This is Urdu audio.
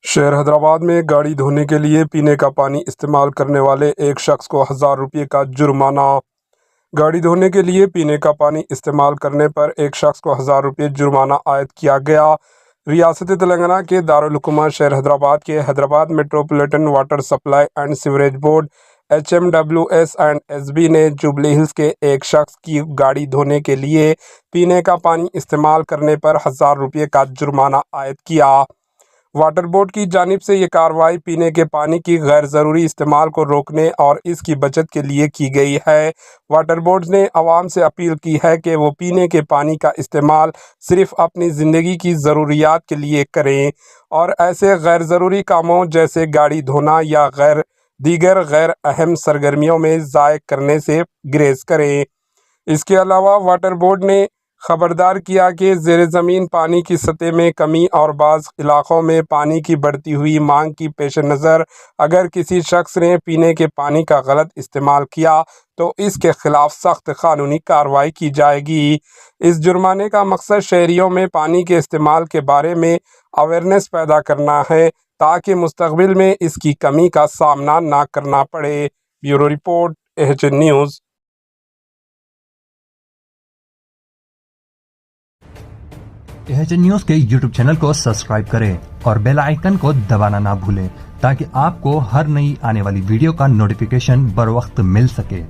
شہر حیدرآباد میں گاڑی دھونے کے لیے پینے کا پانی استعمال کرنے والے ایک شخص کو 1000 روپے کا جرمانہ۔ گاڑی دھونے کے لیے پینے کا پانی استعمال کرنے پر ایک شخص کو 1000 روپے جرمانہ عائد کیا گیا۔ ریاست تلنگانہ کے دارالحکومت شہر حیدرآباد کے Hyderabad metropolitan water supply and sewerage board HMWS&SB نے جوبلی ہلز کے ایک شخص کی گاڑی دھونے کے لیے پینے کا پانی استعمال کرنے پر 1000 روپے کا جرمانہ عائد کیا۔ واٹر بورڈ کی جانب سے یہ کارروائی پینے کے پانی کی غیر ضروری استعمال کو روکنے اور اس کی بچت کے لیے کی گئی ہے۔ واٹر بورڈ نے عوام سے اپیل کی ہے کہ وہ پینے کے پانی کا استعمال صرف اپنی زندگی کی ضروریات کے لیے کریں اور ایسے غیر ضروری کاموں جیسے گاڑی دھونا یا دیگر غیر اہم سرگرمیوں میں ضائع کرنے سے گریز کریں۔ اس کے علاوہ واٹر بورڈ نے خبردار کیا کہ زیر زمین پانی کی سطح میں کمی اور بعض علاقوں میں پانی کی بڑھتی ہوئی مانگ کی پیش نظر اگر کسی شخص نے پینے کے پانی کا غلط استعمال کیا تو اس کے خلاف سخت قانونی کارروائی کی جائے گی۔ اس جرمانے کا مقصد شہریوں میں پانی کے استعمال کے بارے میں اویئرنیس پیدا کرنا ہے تاکہ مستقبل میں اس کی کمی کا سامنا نہ کرنا پڑے۔ Bureau report AHN news. AHN news کے YouTube چینل کو سبسکرائب کریں اور بیل آئیکن کو دبانا نہ بھولیں تاکہ آپ کو ہر نئی آنے والی ویڈیو کا نوٹیفیکیشن بر وقت مل سکے۔